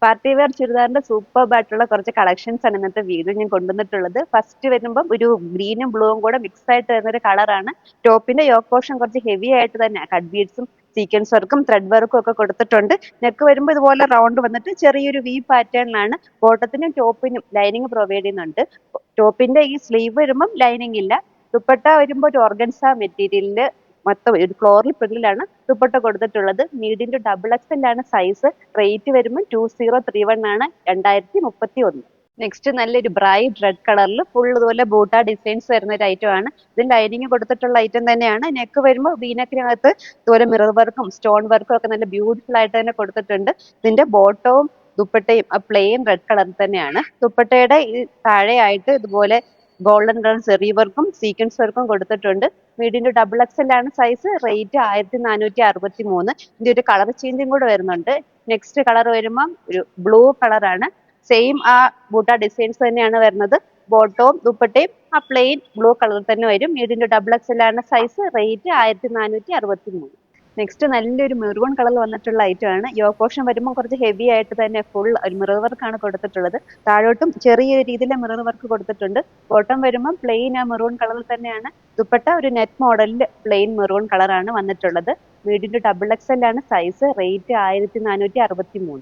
Party wear ചുരിദാറിന്റെ superb ആയിട്ടുള്ള കുറച്ച് collections ആണ് ഇന്നത്തെ വീഡിയോ ഞാൻ കൊണ്ടുവന്നിട്ടുള്ളത്. ഫസ്റ്റ് വരുമ്പം ഒരു ഗ്രീനും ബ്ലൂവും കൂടെ മിക്സ് ആയിട്ട് വരുന്ന ഒരു കളറാണ്. ടോപ്പിന്റെ യോക്ക് പോർഷൻ കുറച്ച് ഹെവി ആയിട്ട് തന്നെ കട്ട് ബീഡ്സും സീക്വൻസ് വർക്കും ത്രെഡ് വർക്കും ഒക്കെ കൊടുത്തിട്ടുണ്ട്. നെക്ക് വരുമ്പോൾ ഇതുപോലെ റൗണ്ട് വന്നിട്ട് ചെറിയൊരു വി പാറ്റേണിലാണ്. ബോട്ടത്തിനും ടോപ്പിനും ലൈനിങ് പ്രൊവൈഡ് ചെയ്യുന്നുണ്ട്. ടോപ്പിന്റെ ഈ സ്ലീവ് വരുമ്പം ലൈനിങ് ഇല്ല. ദുപ്പട്ട വരുമ്പോൾ ഒരു ഓർഗൻസ മെറ്റീരിയലില് മൊത്തം ഒരു ഫ്ലോറൽ പ്രിന്റിലാണ് ദുപ്പട്ട കൊടുത്തിട്ടുള്ളത്. മീഡിയം ടു ഡബിൾ എക്സൽ ആണ് സൈസ്. റേറ്റ് വരുമ്പോൾ 2031 ആണ്, 2031. നെക്സ്റ്റ് നല്ലൊരു ബ്രൈറ്റ് റെഡ് കളറിൽ ഫുൾ ഇതുപോലെ ബൂട്ട ഡിസൈൻസ് വരുന്ന ഒരു ഐറ്റം ആണ്. ഇത് ലൈനിങ് കൊടുത്തിട്ടുള്ള ഐറ്റം തന്നെയാണ്. നെക്ക് വരുമ്പോൾ വീനക്കിനകത്ത് ഇതുപോലെ മിറർ വർക്കും സ്റ്റോൺ വർക്കും ഒക്കെ നല്ല ബ്യൂട്ടിഫുൾ ആയിട്ട് തന്നെ കൊടുത്തിട്ടുണ്ട്. ഇതിന്റെ ബോട്ടവും ദുപ്പട്ടയും പ്ലെയിൻ റെഡ് കളറിൽ തന്നെയാണ്. ദുപ്പട്ടയുടെ ഈ താഴെയായിട്ട് ഇതുപോലെ ഗോൾഡൻ കളർ ചെറി വർക്കും സീക്വൻസ് വർക്കും കൊടുത്തിട്ടുണ്ട്. മീഡിയം ടു ഡബിൾ എക്സൽ ആണ് സൈസ്. റേറ്റ് 1463. ഇതിന്റെ ഒരു കളർ ചേഞ്ചും കൂടെ വരുന്നുണ്ട്. നെക്സ്റ്റ് കളർ വരുമ്പം ഒരു ബ്ലൂ കളറാണ്. സെയിം ആ ബൂട്ട ഡിസൈൻസ് തന്നെയാണ് വരുന്നത്. ബോട്ടവും ദുപ്പട്ടയും പ്ലെയിൻ ബ്ലൂ കളറിൽ തന്നെ വരും. മീഡിയം ടു ഡബിൾ എക്സൽ ആണ് സൈസ്. റേറ്റ് 1463. നെക്സ്റ്റ് നല്ലൊരു മെറൂൺ കളർ വന്നിട്ടുള്ള ഐറ്റം ആണ്. യോക്ക് പോർഷൻ വരുമ്പോൾ കുറച്ച് ഹെവി ആയിട്ട് തന്നെ ഫുൾ ഒരു മിറർ വർക്കാണ് കൊടുത്തിട്ടുള്ളത്. താഴോട്ടും ചെറിയൊരു രീതിയിലെ മിറർ വർക്ക് കൊടുത്തിട്ടുണ്ട്. ബോട്ടം വരുമ്പോൾ പ്ലെയിൻ ആ മെറൂൺ കളറിൽ തന്നെയാണ്. ദുപ്പട്ട ഒരു നെറ്റ് മോഡലിൽ പ്ലെയിൻ മെറൂൺ കളറാണ് വന്നിട്ടുള്ളത്. മീഡിയം ടു ഡബിൾ എക്സൽ ആണ് സൈസ്. റേറ്റ് 1463.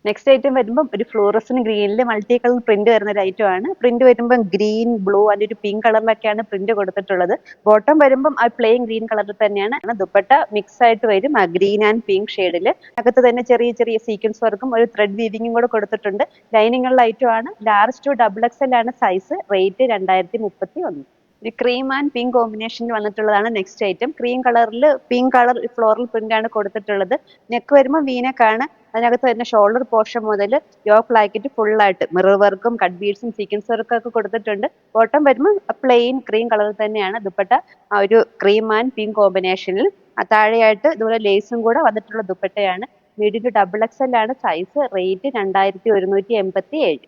നെക്സ്റ്റ് ഐറ്റം വരുമ്പോൾ ഒരു ഫ്ലോറസൻ ഗ്രീനിൽ മൾട്ടി കളർ പ്രിന്റ് വരുന്ന ഒരു ഐറ്റം ആണ്. പ്രിന്റ് വരുമ്പോൾ ഗ്രീൻ, ബ്ലൂ അതിന്റെ ഒരു പിങ്ക് കളറിലൊക്കെയാണ് പ്രിന്റ് കൊടുത്തിട്ടുള്ളത്. ബോട്ടം വരുമ്പോൾ ആ പ്ലെയിൻ ഗ്രീൻ കളറിൽ തന്നെയാണ്. ദുപ്പട്ട മിക്സ് ആയിട്ട് വരും ആ ഗ്രീൻ ആൻഡ് പിങ്ക് ഷെയ്ഡിൽ. അകത്ത് തന്നെ ചെറിയ ചെറിയ സീക്വൻസ് വർക്കും ഒരു ത്രെഡ് വീവിങ്ങും കൂടെ കൊടുത്തിട്ടുണ്ട്. ലൈനിങ് ഉള്ള ഐറ്റം ആണ്. ലാർജ് ടു ഡബിൾ എക്സൽ ആണ് സൈസ്. റേറ്റ് 2031. ഒരു ക്രീം ആൻഡ് പിങ്ക് കോമ്പിനേഷനിൽ വന്നിട്ടുള്ളതാണ് നെക്സ്റ്റ് ഐറ്റം. ക്രീം കളറിൽ പിങ്ക് കളർ ഫ്ലോറൽ പ്രിന്റ് ആണ് കൊടുത്തിട്ടുള്ളത്. നെക്ക് വരുമ്പോൾ വീനക്കാണ്. അതിനകത്ത് തന്നെ ഷോൾഡർ പോർഷൻ മുതൽ യോക്ക് ആക്കിയിട്ട് ഫുൾ ആയിട്ട് മിറർ വർക്കും കട്ട് ബീഡ്സും സീക്വൻസ് വർക്കും ഒക്കെ കൊടുത്തിട്ടുണ്ട്. ബോട്ടം വരുമ്പോൾ പ്ലെയിൻ ക്രീം കളറിൽ തന്നെയാണ്. ദുപ്പട്ട ആ ഒരു ക്രീം ആൻഡ് പിങ്ക് കോമ്പിനേഷനിൽ. താഴെയായിട്ട് ഇതുപോലെ ലേസും കൂടെ വന്നിട്ടുള്ള ദുപ്പട്ടയാണ്. മീഡിയം ടു ഡബിൾ എക്സൽ ആണ് സൈസ്. റേറ്റ് 2187.